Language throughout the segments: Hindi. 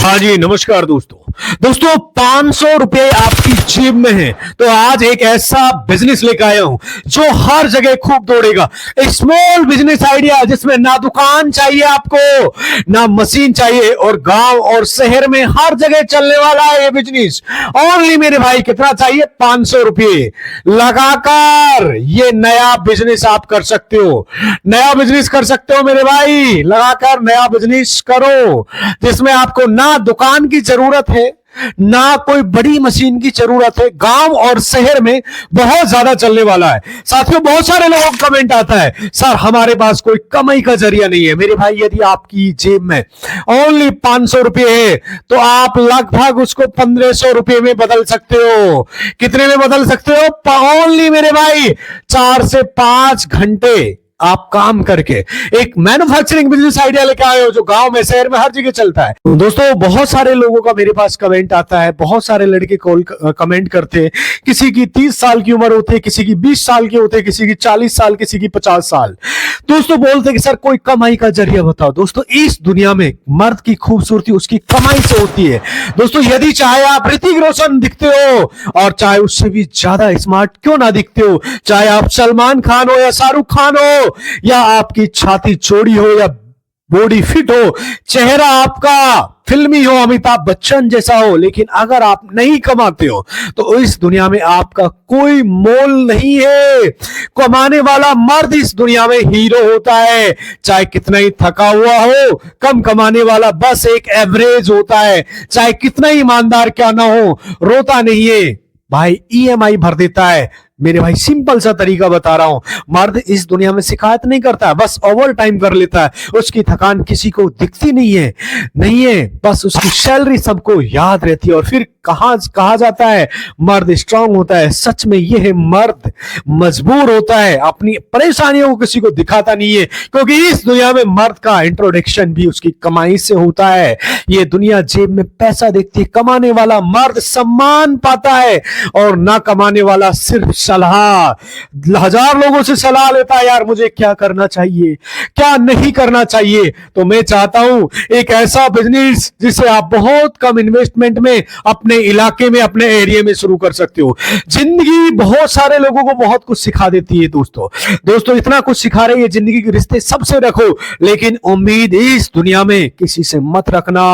हाँ जी, नमस्कार दोस्तों 500 रुपए आपकी जेब में है तो आज एक ऐसा बिजनेस लेकर आया हूं जो हर जगह खूब दौड़ेगा। एक स्मॉल बिजनेस आइडिया जिसमें ना दुकान चाहिए आपको, ना मशीन चाहिए, और गांव और शहर में हर जगह चलने वाला है ये बिजनेस। ओनली मेरे भाई कितना चाहिए? 500 रुपए लगाकर ये नया बिजनेस आप कर सकते हो। नया बिजनेस कर सकते हो मेरे भाई, लगाकर नया बिजनेस करो जिसमें आपको ना दुकान की जरूरत है, ना कोई बड़ी मशीन की जरूरत है। गांव और शहर में बहुत ज्यादा चलने वाला है। साथियों, बहुत सारे लोगों का कमेंट आता है, सर हमारे पास कोई कमाई का जरिया नहीं है। मेरे भाई, यदि आपकी जेब में ओनली 500 रुपए है तो आप लगभग उसको 1500 रुपए में बदल सकते हो। कितने में बदल सकते हो? ओनली मेरे भाई 4 से 5 घंटे आप काम करके एक मैन्युफैक्चरिंग बिजनेस आइडिया लेके आए हो जो गांव में, शहर में, हर जगह चलता है। दोस्तों, बहुत सारे लोगों का मेरे पास कमेंट आता है, बहुत सारे लड़के कमेंट करते हैं। किसी की 30 साल की उम्र होती है, किसी की 20 साल की होती है, किसी की 40 साल, किसी की 50 साल। दोस्तों बोलते हैं कि सर कोई कमाई का जरिया बताओ। दोस्तों, इस दुनिया में मर्द की खूबसूरती उसकी कमाई से होती है। दोस्तों, यदि चाहे आप ऋतिक रोशन दिखते हो और चाहे उससे भी ज्यादा स्मार्ट क्यों ना दिखते हो, चाहे आप सलमान खान हो या शाहरुख खान हो, या आपकी छाती चौड़ी हो या बॉडी फिट हो, चेहरा आपका फिल्मी हो, अमिताभ बच्चन जैसा हो, लेकिन अगर आप नहीं कमाते हो तो इस दुनिया में आपका कोई मोल नहीं है। कमाने वाला मर्द इस दुनिया में हीरो होता है, चाहे कितना ही थका हुआ हो। कम कमाने वाला बस एक एवरेज होता है, चाहे कितना ही ईमानदार क्या ना हो, रोता नहीं है भाई, ईएमआई भर देता है। मेरे भाई, सिंपल सा तरीका बता रहा हूं। मर्द इस दुनिया में शिकायत नहीं करता, बस ओवर टाइम कर लेता है। उसकी थकान किसी को दिखती नहीं है, बस उसकी सैलरी सबको याद रहती है। और फिर कहा जाता है मर्द स्ट्रांग होता है। सच में यह है, मर्द मजबूर होता है, अपनी परेशानियों को किसी को दिखाता नहीं है, क्योंकि इस दुनिया में मर्द का इंट्रोडक्शन भी उसकी कमाई से होता है। ये दुनिया जेब में पैसा देखती है। कमाने वाला मर्द सम्मान पाता है और ना कमाने वाला सिर्फ सलाह। 1000 लोगों से सलाह लेता है, यार मुझे क्या करना चाहिए, क्या नहीं करना चाहिए। तो मैं चाहता हूं एक ऐसा बिजनेस जिसे आप बहुत कम इन्वेस्टमेंट में अपने इलाके में, अपने एरिया में शुरू कर सकते हो। जिंदगी बहुत सारे लोगों को बहुत कुछ सिखा देती है दोस्तों इतना कुछ सिखा रही है। जिंदगी के रिश्ते सबसे रखो, लेकिन उम्मीद इस दुनिया में किसी से मत रखना।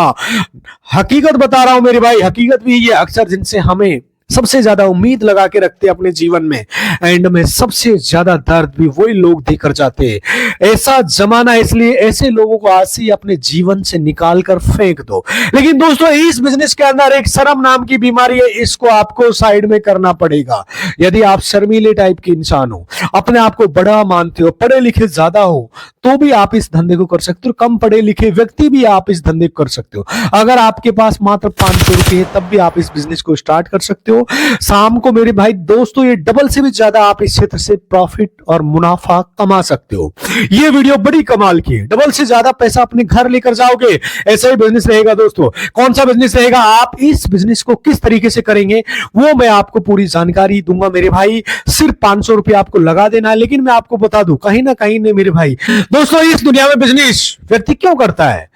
हकीकत बता रहा हूं मेरे भाई, हकीकत भी ये अक्सर जिनसे हमें सबसे ज्यादा उम्मीद लगा के रखते हैं अपने जीवन में, एंड में सबसे ज्यादा दर्द भी वही लोग देकर जाते हैं। ऐसा जमाना, इसलिए ऐसे लोगों को आज से अपने जीवन से निकाल कर फेंक दो। लेकिन दोस्तों, इस बिजनेस के अंदर एक शर्म नाम की बीमारी है, इसको आपको साइड में करना पड़ेगा। यदि आप शर्मीले टाइप के इंसान हो, अपने आप को बड़ा मानते हो, पढ़े लिखे ज्यादा हो, तो भी आप इस धंधे को कर सकते हो। कम पढ़े लिखे व्यक्ति भी आप इस धंधे को कर सकते हो। अगर आपके पास मात्र 500 रुपए है तब भी आप इस बिजनेस को स्टार्ट कर सकते हो। शाम को मेरे भाई दोस्तों, ये डबल से भी ज्यादा आप इस क्षेत्र से प्रॉफिट और मुनाफा कमा सकते हो। ये वीडियो बड़ी कमाल की है, डबल से ज्यादा पैसा अपने घर लेकर जाओगे। ऐसा ही बिजनेस रहेगा दोस्तों। कौन सा बिजनेस रहेगा, आप इस बिजनेस को किस तरीके से करेंगे, वो मैं आपको पूरी जानकारी दूंगा मेरे भाई। सिर्फ 500 रुपए आपको लगा देना है। लेकिन मैं आपको बता दूं, कहीं ना कहीं ने मेरे भाई दोस्तों, इस दुनिया में बिजनेस व्यक्ति क्यों करता है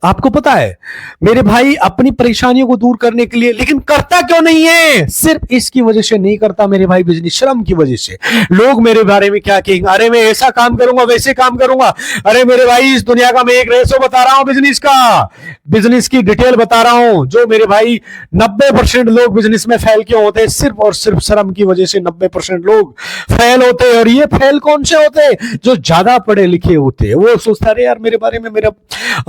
आपको पता है मेरे भाई? अपनी परेशानियों को दूर करने के लिए। लेकिन करता क्यों नहीं है? सिर्फ इसकी वजह से नहीं करता मेरे भाई बिजनेस, शर्म की वजह से। लोग मेरे बारे में क्या कहेंगे, अरे मैं ऐसा काम करूंगा, वैसे काम करूंगा। अरे मेरे भाई, इस दुनिया का मैं एक रेशो बता रहा हूं बिजनेस का, बिजनेस की डिटेल बता रहा हूं। जो मेरे भाई 90% लोग बिजनेस में फेल क्यों होते हैं? सिर्फ और सिर्फ शर्म की वजह से 90% लोग फेल होते हैं। और ये फेल कौन से होते हैं? जो ज्यादा पढ़े लिखे होते हैं। वो सोचता है यार मेरे बारे में मेरा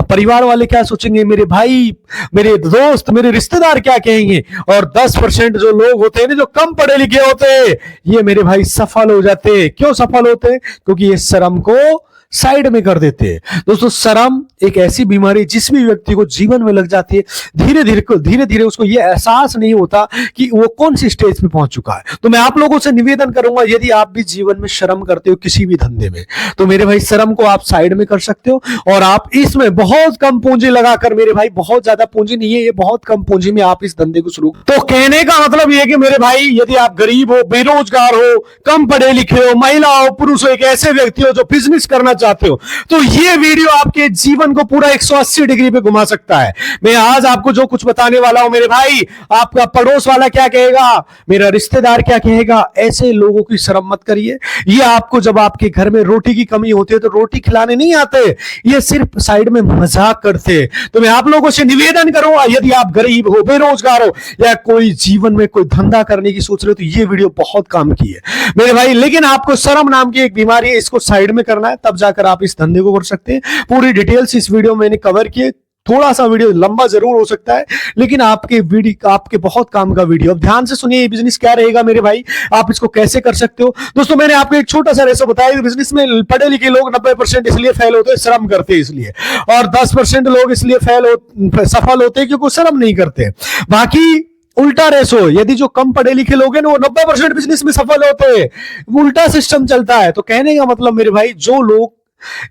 परिवार वाले क्या सोचेंगे, मेरे भाई, मेरे दोस्त, मेरे रिश्तेदार क्या कहेंगे। और 10% जो लोग होते हैं ना, जो कम पढ़े लिखे होते हैं, ये मेरे भाई सफल हो जाते हैं। क्यों सफल होते हैं? क्योंकि ये शर्म को साइड में कर देते हैं। दोस्तों, शर्म एक ऐसी बीमारी जिस भी व्यक्ति को जीवन में लग जाती है, धीरे धीरे उसको ये एहसास नहीं होता कि वो कौन सी स्टेज पे पहुंच चुका है। तो मैं आप लोगों से निवेदन करूंगा, यदि आप भी जीवन में शर्म करते हो किसी भी धंधे में, तो मेरे भाई शर्म को आप साइड में कर सकते हो। और आप इसमें बहुत कम पूंजी लगाकर, मेरे भाई बहुत ज्यादा पूंजी नहीं है, ये बहुत कम पूंजी में आप इस धंधे को शुरू। तो कहने का मतलब ये कि मेरे भाई, यदि आप गरीब हो, बेरोजगार हो, कम पढ़े लिखे हो, महिला हो, पुरुष हो, एक ऐसे व्यक्ति हो जो बिजनेस करना चाहते हो, तो ये वीडियो आपके जीवन जीवन को पूरा 180 डिग्री पे घुमा सकता है। मैं आज आपको जो कुछ बताने वाला हूं मेरे भाई, आपका पड़ोस वाला क्या कहेगा, मेरा रिश्तेदार क्या कहेगा, ऐसे लोगों की शर्म मत करिए। ये आपको जब आपके घर में रोटी की कमी होती है तो रोटी खिलाने नहीं आते, ये सिर्फ साइड में मजाक करते। तो मैं आप लोगों से निवेदन करूंगा, यदि आप गरीब हो, बेरोजगार हो, या कोई जीवन में कोई धंधा करने की सोच रहे हो, तो ये वीडियो बहुत काम की है मेरे भाई। लेकिन आपको शर्म नाम की एक बीमारी है, इसको साइड में करना है, तब जाकर आप इस धंधे को कर सकते हैं। पूरी डिटेल्स इस वीडियो में मैंने कवर किए। थोड़ा सा वीडियो लंबा जरूर हो सकता है, लेकिन आपके बहुत काम का वीडियो। अब ध्यान से सुनिए, ये बिजनेस क्या रहेगा मेरे भाई, आप इसको कैसे कर सकते हो। दोस्तों मैंने आपको एक छोटा सा रेशो बताया, बिजनेस में पढ़े लिखे लोग 90% इसलिए फेल होते हैं, श्रम करते हैं इसलिए, और 10% लोग इसलिए सफल होते हैं क्योंकि श्रम नहीं करते। बाकी उल्टा रेशो, यदि जो कम पढ़े लिखे लोग हैं ना वो 90% बिजनेस में सफल होते हैं, उल्टा सिस्टम चलता है। तो कहने का मतलब मेरे भाई, जो लोग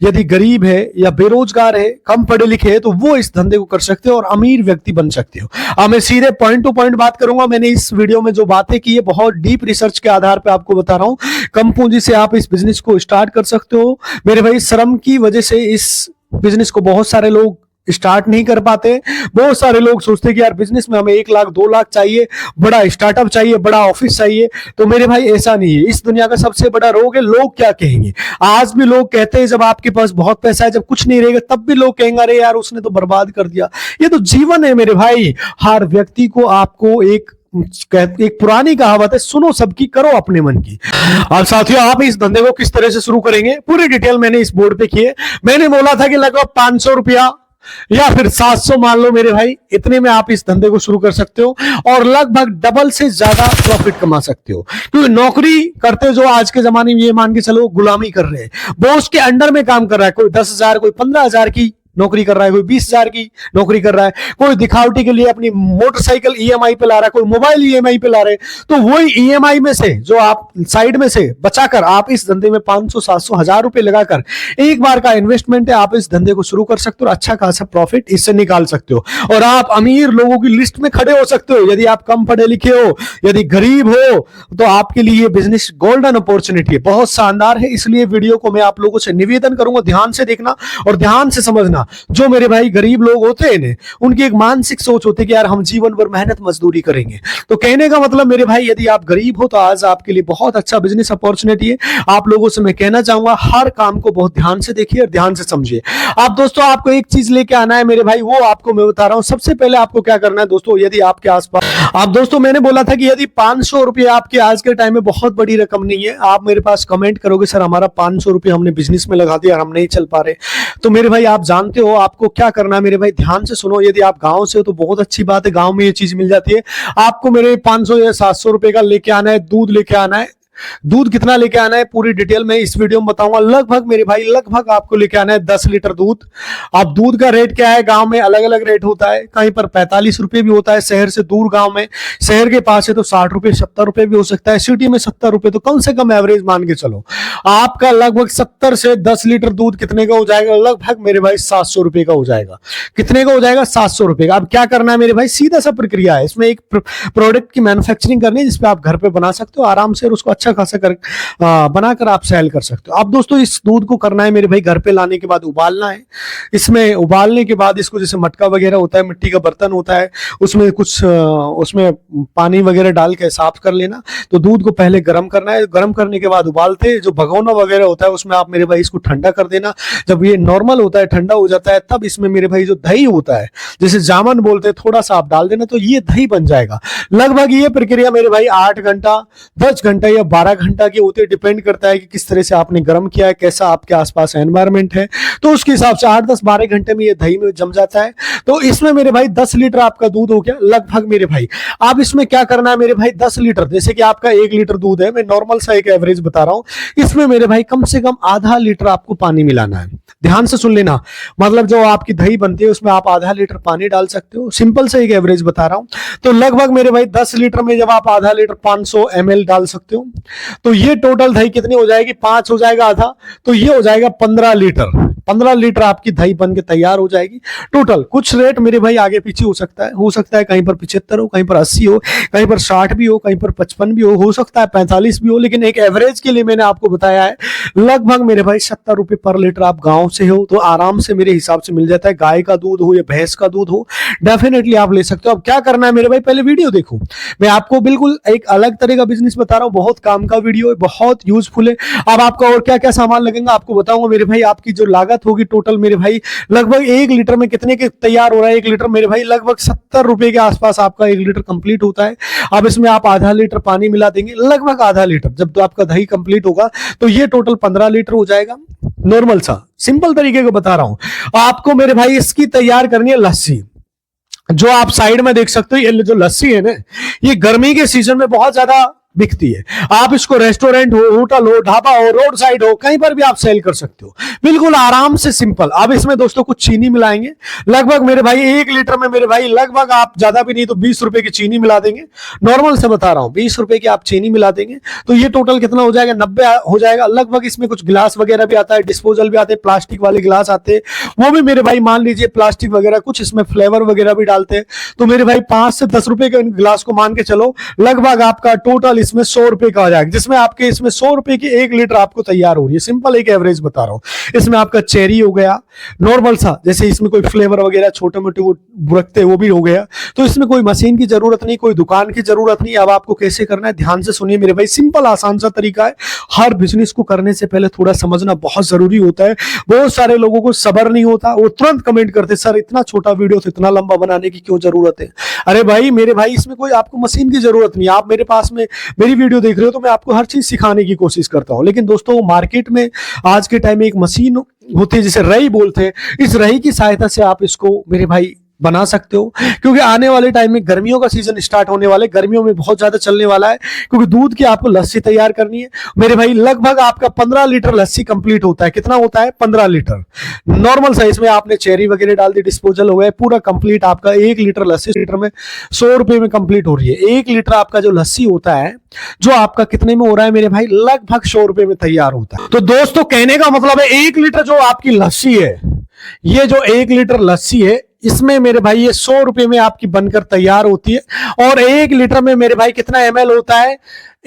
यदि गरीब है या बेरोजगार है, कम पढ़े लिखे है, तो वो इस धंधे को कर सकते हो और अमीर व्यक्ति बन सकते हो। अब मैं सीधे पॉइंट टू पॉइंट बात करूंगा। मैंने इस वीडियो में जो बातें की है बहुत डीप रिसर्च के आधार पे आपको बता रहा हूं। कम पूंजी से आप इस बिजनेस को स्टार्ट कर सकते हो मेरे भाई। श्रम की वजह से इस बिजनेस को बहुत सारे लोग स्टार्ट नहीं कर पाते। बहुत सारे लोग सोचते हैं कि यार बिजनेस में हमें 1 लाख 2 लाख चाहिए, बड़ा स्टार्टअप चाहिए, बड़ा ऑफिस चाहिए। तो मेरे भाई ऐसा नहीं है। इस दुनिया का सबसे बड़ा रोग है लोग क्या कहेंगे। आज भी लोग कहते हैं जब आपके पास बहुत पैसा है, जब कुछ नहीं रहेगा तब भी लोग कहेंगे अरे यार उसने तो बर्बाद कर दिया। ये तो जीवन है मेरे भाई। हर व्यक्ति को आपको एक पुरानी कहावत है, सुनो सबकी करो अपने मन की। और साथियों, आप इस धंधे को किस तरह से शुरू करेंगे पूरी डिटेल मैंने इस बोर्ड पे की है। मैंने बोला था कि लगभग 500 रुपया या फिर 700 मान लो मेरे भाई, इतने में आप इस धंधे को शुरू कर सकते हो और लगभग डबल से ज्यादा प्रॉफिट कमा सकते हो। क्योंकि नौकरी करते जो आज के जमाने में, ये मान के चलो गुलामी कर रहे हैं, बॉस के अंडर में काम कर रहा है। कोई 10,000 कोई 15,000 की नौकरी कर रहा है, कोई 20,000 की नौकरी कर रहा है, कोई दिखावटी के लिए अपनी मोटरसाइकिल ईएमआई पे ला रहा है, कोई मोबाइल ईएमआई पे ला रहे हैं। तो वही ईएमआई में से जो आप साइड में से बचाकर आप इस धंधे में 500 700 1000 रुपए लगाकर, एक बार का इन्वेस्टमेंट है, आप इस धंधे को शुरू कर सकते हो और अच्छा खासा प्रॉफिट इससे निकाल सकते हो और आप अमीर लोगों की लिस्ट में खड़े हो सकते हो। यदि आप कम पढ़े लिखे हो, यदि गरीब हो, तो आपके लिए बिजनेस गोल्डन अपॉर्चुनिटी है, बहुत शानदार है। इसलिए वीडियो को मैं आप लोगों से निवेदन करूंगा, ध्यान से देखना और ध्यान से समझना। जो मेरे भाई गरीब लोग होते हैं उनकी एक मानसिक सोच होती है कि यार हम जीवन भर मेहनत मजदूरी करेंगे। तो कहने का मतलब मेरे भाई, यदि आप गरीब हो तो आज आपके लिए बहुत अच्छा बिजनेस अपॉर्चुनिटी है। आप लोगों से मैं कहना चाहूंगा, हर काम को बहुत ध्यान से देखिए और ध्यान से समझिए। आप दोस्तों, आपको एक चीज लेके आना है मेरे भाई, वो आपको मैं बता रहा हूं। सबसे पहले आपको क्या करना है दोस्तों, यदि आपके आसपास, आप दोस्तों मैंने बोला था कि यदि 500 रुपए आपके आज के टाइम में बहुत बड़ी रकम नहीं है, आप मेरे पास कमेंट करोगे सर हमारा 500 रुपए हमने बिजनेस में लगा दिया और हम नहीं चल पा रहे, तो मेरे भाई आप जानते हो आपको क्या करना है। मेरे भाई ध्यान से सुनो, यदि आप गांव से हो तो बहुत अच्छी बात है, गांव में ये चीज मिल जाती है। आपको मेरे 500 या 700 रुपए का लेके आना है, दूध लेके आना है। दूध कितना लेके आना है पूरी डिटेल में इस वीडियो में बताऊंगा। लगभग मेरे भाई, लगभग आपको लेके आना है 10 लीटर दूध। अब दूध का रेट क्या है, गांव में अलग अलग रेट होता है, कहीं पर 45 रुपए भी होता है, शहर से दूर गांव में, शहर के पास है तो 60 रुपए 70 रुपए भी हो सकता है, सिटी में 70 रुपए। तो कम से कम एवरेज मान के चलो आपका लगभग 70 से 10 लीटर दूध कितने का हो जाएगा, लगभग मेरे भाई 700 रुपए का हो जाएगा। कितने का हो जाएगा, 700 रुपए का। अब क्या करना है मेरे भाई, सीधा सा प्रक्रिया है। इसमें एक प्रोडक्ट की मैन्युफैक्चरिंग करनी है जिसपे आप घर पे बना सकते हो आराम से और उसको अच्छा खासा बनाकर आप सेल कर सकते हो। अब दोस्तों इस दूध को करना है मेरे भाई, घर पे लाने के बाद उबालना है। इसमें उबालने के बाद इसको, जैसे मटका वगैरह होता है, मिट्टी का बर्तन होता है, उसमें कुछ उसमें पानी वगैरह डाल के साफ कर लेना। तो दूध को पहले गर्म करना है, गर्म करने के बाद उबालते जो भगोना वगैरह होता है उसमें आप मेरे भाई इसको ठंडा कर देना। जब ये नॉर्मल होता है, ठंडा हो जाता है, तब इसमें मेरे भाई जो दही होता है, जैसे जामन बोलते हैं, थोड़ा सा आप डाल देना तो ये दही बन जाएगा। लगभग ये प्रक्रिया मेरे भाई 8 घंटा 10 घंटा या 12 घंटा के होते, डिपेंड करता है कि किस तरह से आपने गर्म किया है, कैसा आपके आसपास एनवायरनमेंट है, तो उसके हिसाब से 8-10-12 घंटे में ये दही में जम जाता है। तो इसमें मेरे भाई 10 लीटर आपका दूध हो गया लगभग मेरे भाई। अब इसमें क्या करना है मेरे भाई, 10 लीटर, जैसे कि आपका 1 लीटर दूध है, मैं नॉर्मल सा एक एवरेज बता रहा हूं, इसमें मेरे भाई कम से कम आधा लीटर आपको पानी मिलाना है। ध्यान से सुन लेना, मतलब जो आपकी दही बनती है उसमें आप आधा लीटर पानी डाल सकते हो, सिंपल से एक एवरेज बता रहा हूं। तो लगभग मेरे भाई 10 लीटर में जब आप आधा लीटर 500 ml डाल सकते हो, तो ये टोटल दही कितनी हो जाएगी, 5 हो जाएगा आधा, तो ये हो जाएगा 15 लीटर। 15 लीटर आपकी दही बन के तैयार हो जाएगी। टोटल कुछ रेट मेरे भाई आगे पीछे हो सकता है कहीं पर 75 हो, कहीं पर 80 हो, कहीं पर 60 भी हो, कहीं पर 55 भी हो सकता है 45 भी हो, लेकिन एक एवरेज के लिए मैंने आपको बताया है लगभग मेरे भाई 70 रुपए पर लीटर। आप गांव से हो तो आराम से मेरे हिसाब से मिल जाता है। गाय का दूध हो या भैंस का दूध हो, डेफिनेटली आप ले सकते हो। अब क्या करना है मेरे भाई, पहले वीडियो देखो। मैं आपको बिल्कुल एक अलग तरह का बिजनेस बता रहा हूँ, बहुत काम का वीडियो है, बहुत यूजफुल है। अब आपका और क्या क्या सामान लगेगा आपको बताऊंगा मेरे भाई। आपकी जो लागत होगी टोटल मेरे भाई लगभग 1 लीटर में कितने के तैयार हो रहा है। 1 लीटर मेरे भाई लगभग 70 रुपए के आसपास आपका 1 लीटर कंप्लीट होता है। अब इसमें आप आधा लीटर पानी मिला देंगे, लगभग आधा लीटर। जब तो आपका दही कंप्लीट होगा तो ये टोटल 15 लीटर हो जाएगा। नॉर्मल सा सिंपल तरीके को बता रहा हूं आपको मेरे भाई। इसकी तैयार करनी है लस्सी, जो आप साइड में देख सकते हो। ये जो लस्सी है ना, ये गर्मी के सीजन में बहुत ज्यादा बिकती है। आप इसको रेस्टोरेंट हो, होटल हो, ढाबा हो, रोड साइड हो, कहीं पर भी आप सेल कर सकते हो, बिल्कुल आराम से सिंपल। अब इसमें दोस्तों कुछ चीनी मिलाएंगे, लगभग मेरे भाई 1 लीटर में मेरे भाई लगभग आप ज्यादा भी नहीं तो 20 रुपए की चीनी मिला देंगे। नॉर्मल से बता रहा हूं, 20 रुपए की आप चीनी मिला देंगे तो ये टोटल कितना हो जाएगा, 90 हो जाएगा लगभग। इसमें कुछ गिलास वगैरह भी आता है, डिस्पोजल भी आते हैं, प्लास्टिक वाले गिलास आते हैं, वो भी मेरे भाई मान लीजिए प्लास्टिक वगैरह, कुछ इसमें फ्लेवर वगैरह भी डालते हैं। तो मेरे भाई 5 से 10 रुपए के गिलास को मान के चलो, लगभग आपका टोटल इसमें 100 रुपए का आ जाएगा, जिसमें आपके इसमें 100 रुपए की 1 लीटर आपको तैयार हो रही है। सिंपल एक एवरेज बता रहा हूं। इसमें आपका चेरी हो गया, नॉर्मल सा, जैसे इसमें कोई फ्लेवर वगैरह छोटे मोटे वो रखते वो भी हो गया। तो इसमें कोई मशीन की जरूरत नहीं, कोई दुकान की जरूरत नहीं। अब आपको कैसे करना है ध्यान से सुनिए मेरे भाई, सिंपल आसान सा तरीका है। हर बिजनेस को करने से पहले थोड़ा समझना बहुत जरूरी होता है। बहुत सारे लोगों को सब्र नहीं होता, वो तुरंत कमेंट करते सर इतना छोटा वीडियो तो इतना लंबा बनाने की क्यों जरूरत है। अरे भाई मेरे भाई, इसमें कोई आपको मशीन की जरूरत नहीं। आप मेरे पास में मेरी वीडियो देख रहे हो तो मैं आपको हर चीज सिखाने की कोशिश करता हूं। लेकिन दोस्तों मार्केट में आज के टाइम में एक मशीन होती है जिसे रही बोलते हैं, इस रही की सहायता से आप इसको मेरे भाई बना सकते हो। क्योंकि आने वाले टाइम में गर्मियों का सीजन स्टार्ट होने वाला है, गर्मियों में बहुत ज्यादा चलने वाला है, क्योंकि दूध की आपको लस्सी तैयार करनी है मेरे भाई। लगभग आपका 15 लीटर लस्सी कंप्लीट होता है। कितना होता है, 15 लीटर नॉर्मल साइज में। आपने चेरी वगैरह डाल दी, डिस्पोजल हो गया, पूरा कंप्लीट आपका 1 लीटर लस्सी लीटर में 100 रुपए में कंप्लीट हो रही है। 1 लीटर आपका जो लस्सी होता है जो आपका कितने में हो रहा है मेरे भाई, लगभग 100 रुपए में तैयार होता है। तो दोस्तों कहने का मतलब है 1 लीटर जो आपकी लस्सी है, ये जो 1 लीटर लस्सी है, इसमें मेरे भाई ये 100 रुपए में आपकी बनकर तैयार होती है। और 1 लीटर में मेरे भाई कितना ml होता है,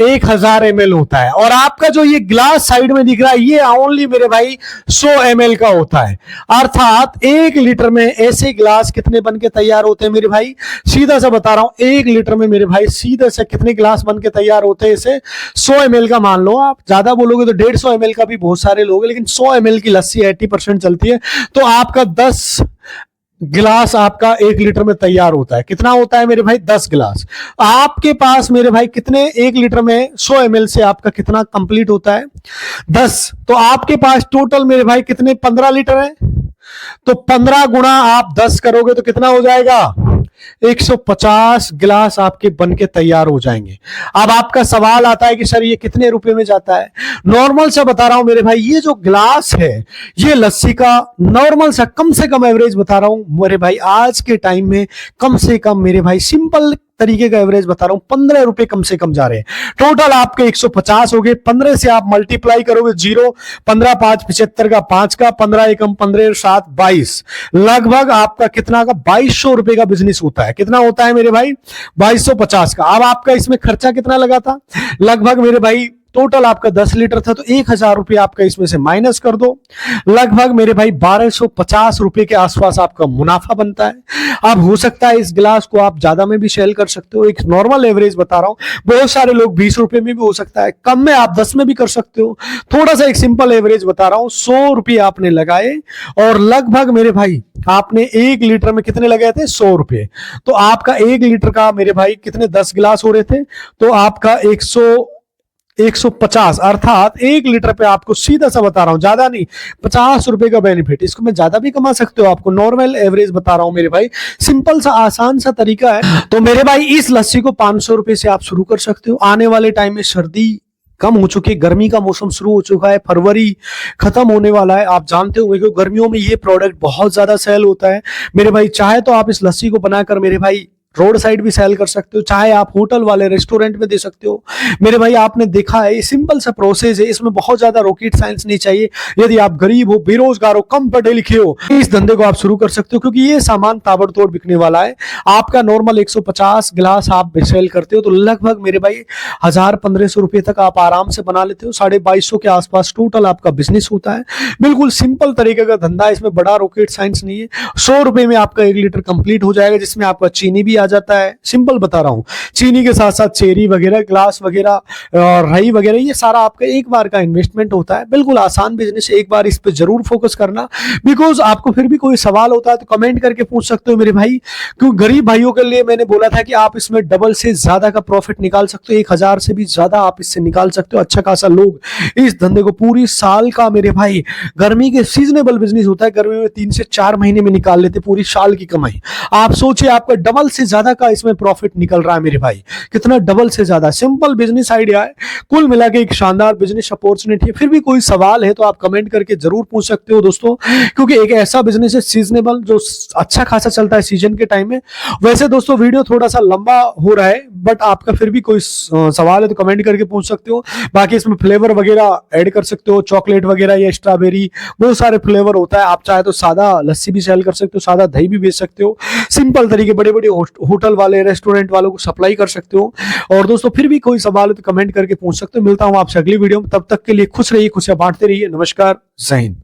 1000 ml होता है। और आपका जो ये ग्लास साइड में दिख रहा है ये ओनली मेरे भाई 100 ml का होता है। अर्थात 1 लीटर में ऐसे ग्लास कितने बन के तैयार होते हैं मेरे भाई, सीधा सा बता रहा हूं, 1 लीटर में मेरे भाई सीधा से कितने ग्लास बन के तैयार होते हैं। इसे 100 ml का मान लो, आप ज्यादा बोलोगे तो 150 ml का भी बहुत सारे लोग, लेकिन 100 ml की लस्सी 80% चलती है। तो आपका 10 गिलास आपका 1 लीटर में तैयार होता है। कितना होता है मेरे भाई, 10 गिलास। आपके पास मेरे भाई कितने 1 लीटर में 100 ml से आपका कितना कंप्लीट होता है, 10। तो आपके पास टोटल मेरे भाई कितने, 15 लीटर है। तो 15 गुणा आप 10 करोगे तो कितना हो जाएगा, 150 गिलास आपके बनके तैयार हो जाएंगे। अब आपका सवाल आता है कि सर ये कितने रुपए में जाता है। नॉर्मल से बता रहा हूं मेरे भाई, ये जो गिलास है ये लस्सी का नॉर्मल सा कम से कम एवरेज बता रहा हूं मेरे भाई, आज के टाइम में कम से कम मेरे भाई सिंपल तरीके का एवरेज बता रहा हूं, 15 रुपए कम से कम जा रहे हैं। टोटल आपके 150 हो गए, 15 से आप मल्टीप्लाई करोगे 0, 15 5 75 का 5 का 15 एकम 15 7 22, लगभग आपका कितना का 2200 रुपए का बिजनेस होता है। कितना होता है मेरे भाई, 2250 का। अब आपका इसमें खर्चा कितना लगा था, लगभग मेरे भाई टोटल आपका 10 लीटर था तो 1000 रुपए आपका इसमें से माइनस कर दो, लगभग मेरे भाई 1250 रुपए के आसपास आपका मुनाफा बनता है। अब हो सकता है इस गिलास को आप ज्यादा में भी सेल कर सकते हो, एक नॉर्मल एवरेज बता रहा हूं। बहुत सारे लोग 20 रुपए में भी हो सकता है, कम में आप 10 में भी कर सकते हो। थोड़ा सा एक सिंपल एवरेज बता रहा हूं, 100 रुपए आपने लगाए और लगभग मेरे भाई आपने 1 लीटर में कितने लगाए थे, 100 रुपए। तो आपका 1 लीटर का मेरे भाई कितने 10 गिलास हो रहे थे, तो आपका 150 अर्थात 1 लीटर पे आपको सीधा सा बता रहा हूं, ज्यादा नहीं, 50 रुपए का बेनिफिट। इसको मैं ज्यादा भी कमा सकते हो, आपको नॉर्मल एवरेज बता रहा हूं मेरे भाई, सिंपल सा आसान सा तरीका है। तो मेरे भाई इस लस्सी को 500 रुपए से आप शुरू कर सकते हो। आने वाले टाइम में सर्दी कम हो चुकी है, गर्मी का मौसम शुरू हो चुका है, फरवरी खत्म होने वाला है। आप जानते होंगे कि गर्मियों में ये प्रोडक्ट बहुत ज्यादा सेल होता है मेरे भाई। चाहे तो आप इस लस्सी को बनाकर मेरे भाई रोड साइड भी सेल कर सकते हो, चाहे आप होटल वाले रेस्टोरेंट में दे सकते हो। मेरे भाई आपने देखा है ये सिंपल सा प्रोसेस है, इसमें बहुत ज्यादा रॉकेट साइंस नहीं चाहिए। यदि आप गरीब हो, बेरोजगार हो, कम पढ़े लिखे हो, इस धंधे को आप शुरू कर सकते हो, क्योंकि ये सामान ताबड़तोड़ बिकने वाला है। आपका नॉर्मल 150 गिलास आप सेल करते हो तो लगभग मेरे भाई 1000-1500 रुपए तक आप आराम से बना लेते हो। 2250 के आसपास टोटल आपका बिजनेस होता है। बिल्कुल सिंपल तरीके का धंधा है, इसमें बड़ा रॉकेट साइंस नहीं है। 100 रुपए में आपका 1 लीटर कंप्लीट हो जाएगा, जिसमें आपका चीनी भी आ जाता है। सिंपल बता रहा हूं, चीनी के साथ साथ चेरी वगैरह, ग्लास वगैरह और रही वगैरह, ये सारा आपका एक बार का इन्वेस्टमेंट होता है। बिल्कुल आसान बिजनेस, एक बार इस पे जरूर फोकस करना। बिकॉज आपको फिर भी कोई सवाल होता है तो कमेंट करके पूछ सकते हो मेरे भाई, क्योंकि गरीब भाइयों के लिए मैंने बोला था कि आप इसमें डबल से ज्यादा का प्रॉफिट निकाल सकते हो, 1000 से भी ज्यादा आप इससे निकाल सकते हो। अच्छा खासा लोग इस धंधे को पूरी साल का मेरे भाई, गर्मी के सीजनेबल बिजनेस होता है, गर्मी में 3 से 4 महीने में निकाल लेते पूरी साल की कमाई। आप सोचिए आपका डबल से ज्यादा का इसमें प्रॉफिट निकल रहा है मेरे भाई, कितना डबल से ज्यादा। सिंपल बिजनेस आइडिया है, कुल मिला के एक शानदार बिजनेस अपॉर्चुनिटी है। फिर भी कोई सवाल है तो आप कमेंट करके जरूर पूछ सकते हो दोस्तों, क्योंकि एक ऐसा बिजनेस है सीजनेबल जो अच्छा खासा चलता है सीजन के टाइम में। वैसे दोस्तों वीडियो थोड़ा सा लंबा हो रहा है, बट आपका फिर भी कोई सवाल है तो कमेंट करके पूछ सकते हो। बाकी इसमें फ्लेवर वगैरह ऐड कर सकते हो, चॉकलेट वगैरह या स्ट्रॉबेरी, बहुत सारे फ्लेवर होता है। आप चाहे तो सादा लस्सी भी सेल कर सकते हो, सादा दही भी बेच सकते हो। सिंपल तरीके बड़े बड़े होटल वाले, रेस्टोरेंट वालों को सप्लाई कर सकते हो। और दोस्तों फिर भी कोई सवाल है तो कमेंट करके पूछ सकते हो। मिलता हूं आपसे अगली वीडियो में, तब तक के लिए खुश रहिए, खुशियां बांटते रहिए। नमस्कार, जय हिंद।